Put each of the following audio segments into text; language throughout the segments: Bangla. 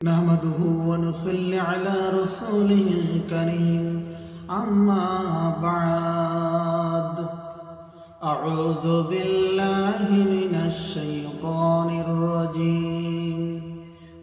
نحمده ونصلي على رسوله الكريم أما بعد أعوذ بالله من الشيطان الرجيم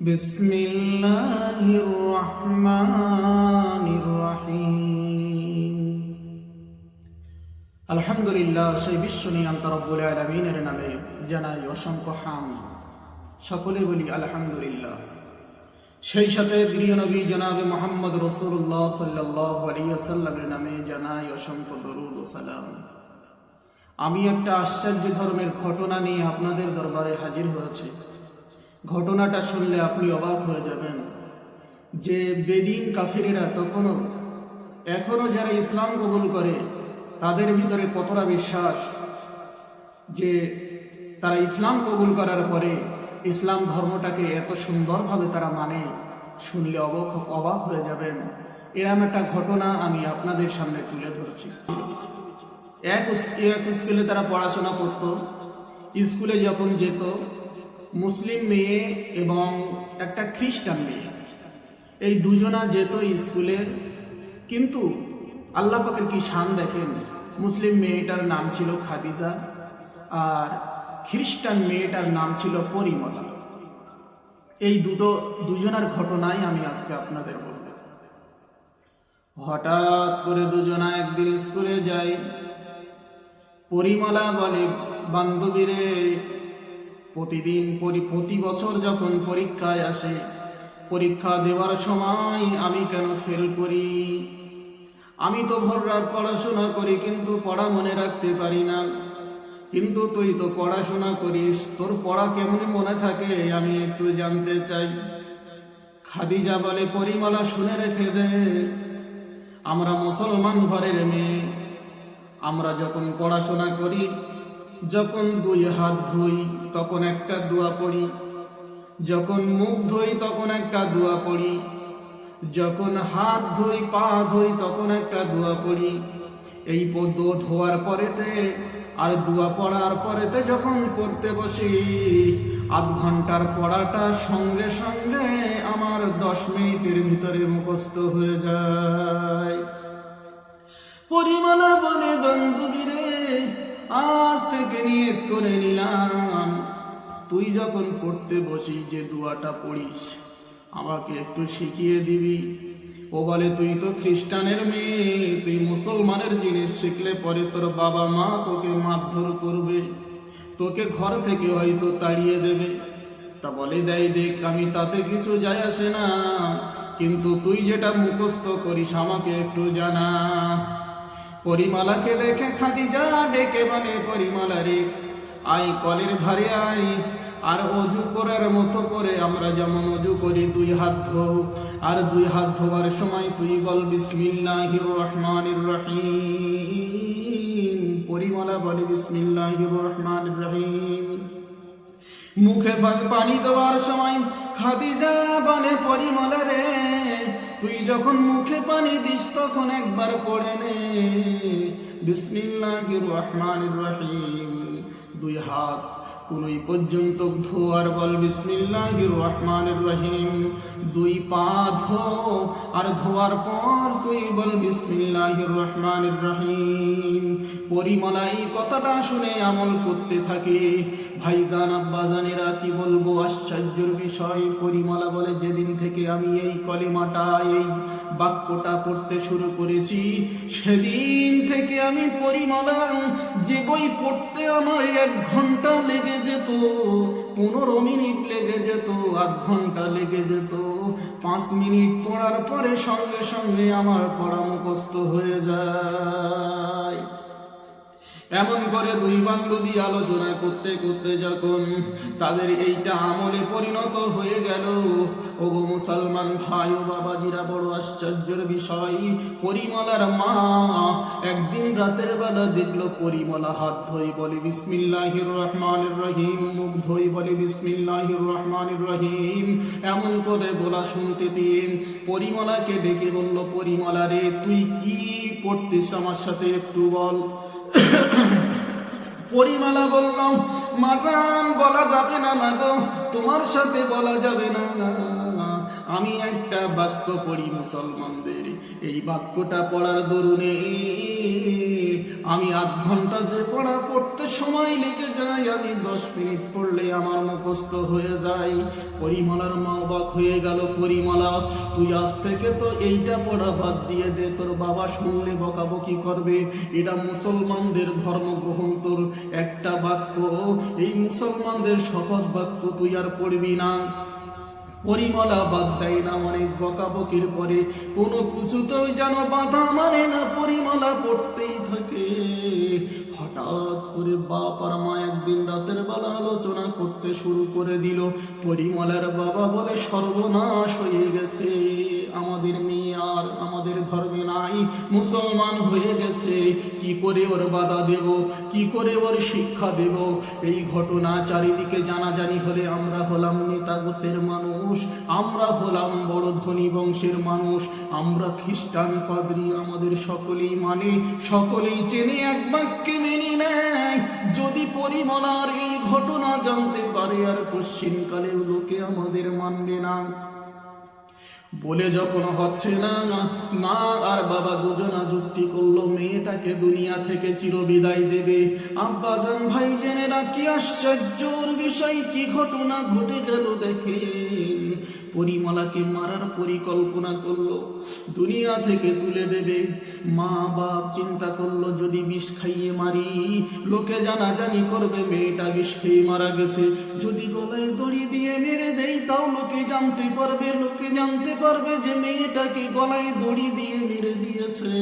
بسم الله الرحمن الرحيم الحمد لله সেই বিশ্বনিয়ন্ত্রক রব্বুল আলামিনের নামে জানাই অসংখ্য হামদ। সকলে বলি আলহামদুলিল্লাহ। সেই সাথে প্রিয় নবী জনাবে মুহাম্মদ রাসূলুল্লাহ সাল্লাল্লাহু আলাইহি ওয়াসাল্লামের নামে জানাই অসংখ্য দরুদ ও সালাম। আমি একটা আশ্চর্য ধর্মের ঘটনা নিয়ে আপনাদের দরবারে হাজির হয়েছি। ঘটনাটা শুনলে আপনি অবাক হয়ে যাবেন যে বেদিন কাফিরেরা এখনো যারা ইসলাম কবুল করে তাদের ভিতরে কতটা বিশ্বাস যে তারা ইসলাম কবুল করার পরে ইসলাম ধর্মটাকে এত সুন্দরভাবে তারা মানে, শুনলে অবাক হয়ে যাবেন। এরকম একটা ঘটনা আমি আপনাদের সামনে তুলে ধরছি। এক স্কুলে তারা পড়াশোনা করত। স্কুলে যখন যেত, মুসলিম মেয়ে এবং একটা খ্রিস্টান মেয়ে, এই দুজনা যেত স্কুলে। কিন্তু আল্লাহ পাকের কি শান দেখেন, মুসলিম মেয়েটার নাম ছিল খাদিজা আর খ্রিস্টান মেয়েটার নাম ছিল পরিমলা। এই দুজনার ঘটনাই আমি আজকে আপনাদের বলব। হঠাৎ করে দুজনা একদিন স্কুলে যায়। পরিমলা বলে, বান্ধবীরে, প্রতি বছর যখন পরীক্ষায় আসে, পরীক্ষা দেওয়ার সময় আমি কেন ফেল করি? আমি তো ভোর রাত পড়াশোনা করি, কিন্তু পড়া মনে রাখতে পারি না। কিন্তু তুই তো পড়াশোনা করিস, তোর পড়া কেমনি মনে থাকে আমি একটু জানতে চাই। খাদিজা বলে, পরিমলা, শুনে রেখে দে, আমরা মুসলমান ঘরের মেয়ে। আমরা যখন পড়াশোনা করি, যখন দুই হাত ধুই তখন একটা দোয়া পড়ি, যখন মুখ ধুই তখন একটা দোয়া পড়ি, যখন হাত ধুই পা ধুই তখন একটা দোয়া পড়ি। এই ধোয়ার পরেতে আর দোয়া পড়ার পরেতে যখন পড়তে বসি, আধ ঘন্টার পড়াটা সঙ্গে সঙ্গে আমার 10 মিনিটের ভিতরে মুখস্থ হয়ে যায়। পরিমলা বলে, বান্ধবীরে, আজ থেকে নিয়ত করে নিলাম, তুই যখন পড়তে বসিস যে দোয়াটা পড়িস আমাকে একটু শিখিয়ে দিবি। ও বলে, তুই তো খ্রিস্টানের মেয়ে, তুই মুসলমানের জিনিস শিখলে পরে তোর বাবা মা তোকে মারধর করবে, তোকে ঘর থেকে হয়তো তাড়িয়ে দেবে। তা বলে, দেখ, আমি তাতে কিছু যায় আসে না, কিন্তু তুই যেটা মুখস্থ করিস আমাকে একটু জানা। পরিমলাকে দেখে খাদিজা ডেকে বলে, পরিমলা রে, আই কলের ধারে আই, আর অজু করার মতো করে আমরা যেমন অজু করি 2 হাত ধো, আর 2 হাত ধোয়ার সময় তুই বল বিসমিল্লাহির রহমানির রহিম। পরিমলা বলে, বিসমিল্লাহির রহমানির রহিম। মুখে পানি দেওয়ার সময় খাদিজা বলে, পরিমলা রে, তুই যখন মুখে পানি দিস তখন একবার পড়ে নে বিসমিল্লাহির রহমানির রহিম। 2 হাত কুনুই পর্যন্ত ধোয়ার বল বিসমিল্লাহির রহমানির রহিম। 2 পা ধো, আর ধোয়ার পর তুই বল বিসমিল্লাহির রহমানির রহিম। পরিমলা এই কথাটা শুনে আমল করতে থাকে। ভাইজান, আব্বাজানেরা, কি বলবো, আশ্চর্যের বিষয়। পরিমলা বলে, যেদিন থেকে আমি এই কলিমাটা, এই বাক্যটা পড়তে শুরু করেছি, সেদিন থেকে আমি পরিমলা, যে বই পড়তে আমার 1 ঘন্টা লেগে যেত, 15 মিনিট লেগে যেত, আধ ঘন্টা লেগে যেত, 5 মিনিট পড়ার পরে সঙ্গে সঙ্গে আমার পড়া মুখস্থ হয়ে যায়। এমন করে 2 বান্ধবী আলোচনা করতে করতে যখন তাদের এইটা আমলে পরিণত হয়ে গেল, ওগো মুসলমান ভাই ও বাবাজিরা, বড় আশ্চর্যের বিষয়। পরিমলার মা একদিন রাতের বেলা দেখলো পরিমলা হাত ধুই বলে বিসমিল্লাহির রহমানির রহিম, মুখ ধুই বলে বিসমিল্লাহির রহমানির রহিম। এমন করে বলা শুনতে দিন পরিমলাকে ডেকে বলল, পরিমলা রে, তুই কি পড়তিস আমার সাথে একটু বল। পরিমলা বলল, মাজান, বলা যাবে না মাগো, তোমার সাথে বলা যাবে না, আমি একটা বাক্য পড়ি মুসলমানদের, এই বাক্যটা পড়ার দরুনে আমি আধ ঘন্টা যে পড়তে সময় লেগে যায়, আমি 10 মিনিট পড়লে আমার মুখস্থ হয়ে যায়। পরিমলার মা অবাক হয়ে গেল, পরিমলা তুই আজ থেকে তো এইটা পড়া বাদ দিয়ে দে, তোর বাবা শুনলে বকাবকি করবে, এটা মুসলমানদের ধর্মগ্রহণ, তোর একটা বাক্য, এই মুসলমানদের শপথ বাক্য তুই আর পড়বি না। পরিমলা বাদ দেয় না, অনেক বকাবকির পরে কোনো কিছুতেও যেন বাধা মানে না, পরিমলা পড়তেই থাকে। হঠাৎ করে বাপ আর মা একদিন রাতের বেলা আলোচনা করতে শুরু করে দিল। পরিমলার বাবা বলে, সর্বনাশ হয়ে গেছে, আমাদের মেয়ে আর আমাদের ধর্মে নাই, মুসলমান হয়ে গেছে, কি করে ওর বাধা দেব, কি করে ওর শিক্ষা দেব। এই ঘটনা চারিদিকে জানাজানি হলে আমরা হলাম নেতা গোছের মানুষ, আমরা হলাম বড় ধনী বংশের মানুষ, আমরা খ্রিস্টান পাদ্রী, আমাদের সকলেই মানে, সকলেই চেনে, এক বাক্যে মেনে নেয়। যদি পরিমলার এই ঘটনা জানতে পারে আর পশ্চিমকালের লোকে আমাদের মানবে না বলে যখন হচ্ছে না, মা আর বাবা দুজনা যুক্তি করলো মেয়েটাকে দুনিয়া থেকে চিরবিদায় দেবে। আব্বাজান ভাইজানেরা, কি আশ্চর্যের বিষয়, কি ঘটনা ঘটে গেল দেখেন। পরিমলাকে মারার পরিকল্পনা করলো, দুনিয়া থেকে তুলে দেবে। মা বাপ চিন্তা করলো, যদি বিষ খাইয়ে মারি লোকে জানাজানি করবে মেয়েটা বিষ খেয়ে মারা গেছে, যদি গলায় দড়ি দিয়ে মেরে দেই তাও লোকে জানতে পারবে, লোকে জানতে পারবে যে মেয়েটাকে গলায় দড়ি দিয়ে মেরে দিয়েছে।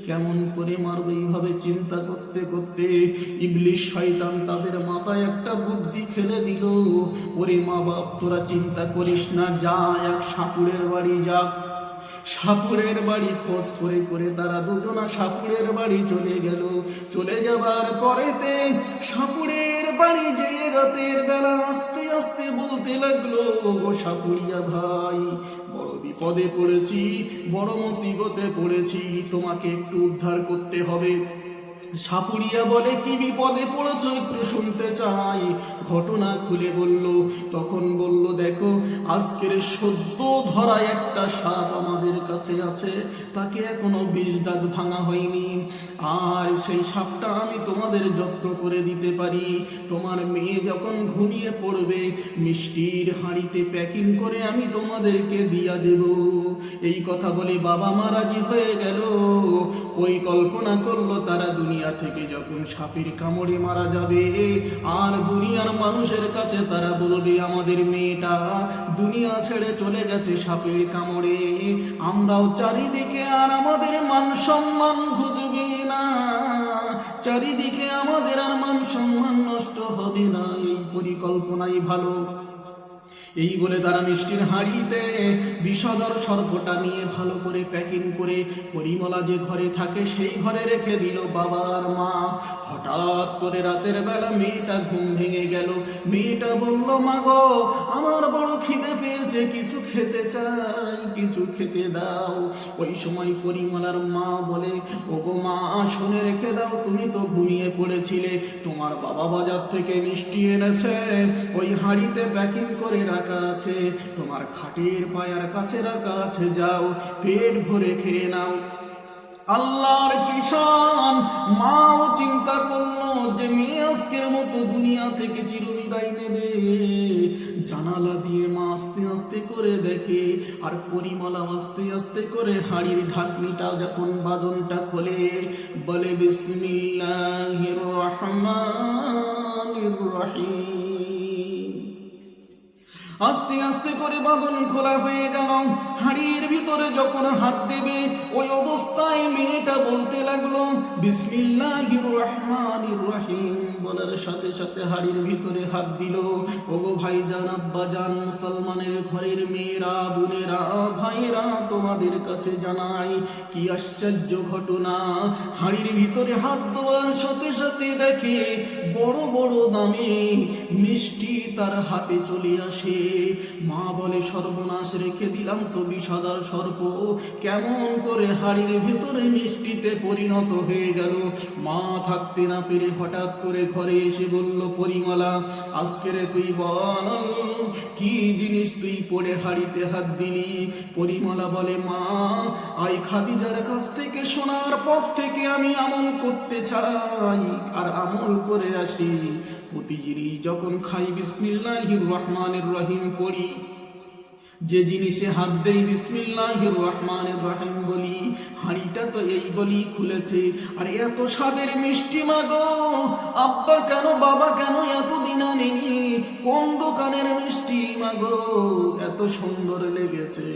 কেমন করে মারবে, এইভাবে চিন্তা করতে করতে ইবলিশ শয়তান তাদের মাথায় একটা বুদ্ধি খেলে দিল। ওরে মা বাপ, তোরা চিন্তা করিস না, যা এক সাপুরের বাড়ি যা। সাপুরের বাড়ি খোঁজ করে করে তারা দুজনা সাপুরের বাড়ি চলে গেল। চলে যাবার পরেতে সাপুরের বাড়ি যে রাতের বেলা আস্তে আস্তে বলতে লাগলো, ও সাপুরিয়া ভাই, বড় বিপদে পড়েছি, বড় মুসিবতে পড়েছি, তোমাকে একটু উদ্ধার করতে হবে। সাপুরিয়া বলে, কি বিপদে পড়েছ একটু শুনতে চাই। ঘটনা খুলে বলল। তখন বলল, দেখো আজকের সদ্য ধরা একটা সাপ আমাদের কাছে আছে, তাকে এখনো বিষ দাঁত ভাঙা হয়নি, আর সেই সাপটা আমি তোমাদের যত্ন করে দিতে পারি। তোমার মেয়ে যখন ঘুমিয়ে পড়বে মিষ্টির হাঁড়িতে প্যাকিং করে আমি তোমাদেরকে দিয়া দেব। এই কথা বলে বাবা মা রাজি হয়ে গেল। পরিকল্পনা করলো তারা দুনিয়া থেকে যখন সাপের কামড়ে মারা যাবে আর দুনিয়ার মানুষের কাছে তারা বলবে আমাদের মেয়েটা দুনিয়া ছেড়ে চলে গেছে সাপের কামড়ে, আমরাও চারিদিকে আর আমাদের মান সম্মান খুঁজবে না, চারিদিকে আমাদের আর মান সম্মান নষ্ট হবে না। এই পরিকল্পনাই ভালো। এই বলে তারা মিষ্টির হাঁড়িতে বিষধর সর্পটা নিয়ে ভালো করে প্যাকিং করে পরিমলা যে ঘরে থাকে সেই ঘরে রেখে দিল বাবা আর মা। হঠাৎ করে রাতের বেলা মেয়েটা ঘুম ভেঙে গেল। মেয়েটা বলল, মা গো, আমার বড় খিদে পেয়েছে, কিছু খেতে চাই, কিছু খেতে দাও। ওই সময় পরিমলার মা বলে, ওগো মা, শুনে রেখে দাও, তুমি তো ঘুমিয়ে পড়েছিলে, তোমার বাবা বাজার থেকে মিষ্টি এনেছে, ওই হাঁড়িতে প্যাকিং করে রাখা আছে, তোমার খাটের পায়ার কাছে রাখা আছে, যাও পেট ভরে খেয়ে নাও। আল্লাহর কিষান মাও চিন্তা করলো যে মেয়ে আজকের মতো দুনিয়া থেকে চিরবিদায় নেবে। জানালা দিয়ে মা আস্তে আস্তে করে দেখে আর পরিমলা আস্তে আস্তে করে হাড়ির ঢাকনিটা যখন বাঁধনটা খোলে বলে, বিসমিল্লাহির রহমানির রহিম। আস্তে আস্তে করে বাঁধন খোলা হয়ে গেল। হাড়ির ভিতরে যখন হাত দেবে ওই অবস্থায় মেয়েটা বলতে লাগলো, বিসমিল্লাহির রহমানির রহিম। বলার সাথে সাথে হাড়ির ভিতরে হাত দিল। ওগো ভাইজান, আব্বাজান, মুসলমানের ঘরের মেয়েরা, বোনেরা, ভাইরা, তোমাদের কাছে জানাই কি আশ্চর্য ঘটনা। হাড়ির ভিতরে হাত দেওয়ার সাথে সাথে দেখে বড় বড় দামে মিষ্টি তার হাতে চলে আসে। মা বলে সর্বনাশ, রেখে দিলাম তো বিষাদার সর্প, কেমন করে হাড়ির ভেতরে মিষ্টিতে পরিণত হয়ে গেল। মা থাকতে না পেরে হঠাৎ করে ঘরে এসে বলল, পরিমলা আজকের তুই বল কি জিনিস তুই পড়ে হাড়িতে হাত দিলি। পরিমলা বলে, মা আই খাদিজার কাছ থেকে শোনার পর থেকে আমি আমল করতে চাই আর আমল করে আসি। প্রতিদিনই যখন খাই বিসমিল্লাহির রহমানির রহিম পড়ি, যে জিনিসে হাত দেই বিসমিল্লাহির রহমানির রহিম বলি, হাঁড়িটা তো এই বলি খুলেছে। আর এত স্বাদের মিষ্টি মাগো, আব্বা কেন বাবা কেন এতদিন আনেনি, কোন দোকানের মিষ্টি মাগো, এত সুন্দর লেগেছে,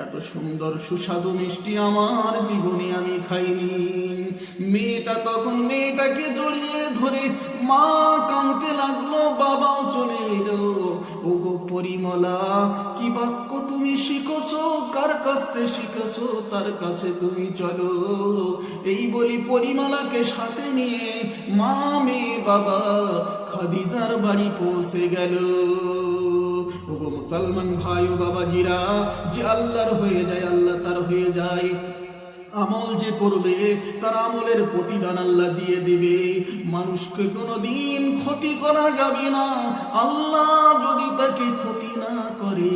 এত সুন্দর সুস্বাদু মিষ্টি আমার জীবনে আমি খাইনি। মেয়েটা তখন মেয়েটাকে জড়িয়ে ধরে মা কাঁদতে লাগলো, বাবাও চলে এলো। ওগো পরিমলা, কি বাক্য তুমি শিখেছ, কার কাছে শিখেছ, তার কাছে তুমি চলো। এই বলি পরিমলাকে সাথে নিয়ে মা মেয়ে বাবা খাদিজার বাড়ি পৌঁছে গেল। ওগো মুসলমান ভাই ও বাবাজিরা, যে আল্লাহর হয়ে যায় আল্লাহ তার হয়ে যায়। আমল যে করবে তার আমলের প্রতিদান আল্লাহ দিয়ে দিবে। মানুষকে কোনোদিন ক্ষতি করা যাবে না, আল্লাহ যদি তাকে ক্ষতি না করে।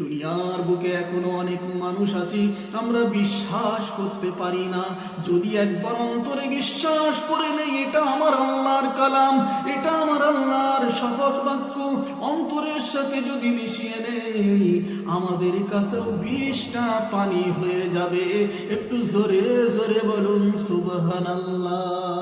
দুনিয়ার বুকে এখনো অনেক মানুষ আছে আমরা বিশ্বাস করতে পারি না। যদি একবার অন্তরে বিশ্বাস করে নেই এটা আমার আল্লাহর কালাম, এটা আমার আল্লাহর শপথ বাক্য, অন্তরের সাথে যদি মিশিয়ে নেই আমাদের কাছেও 20টা পানি হয়ে যাবে। একটু জোরে জোরে বলুন সুবহানাল্লাহ।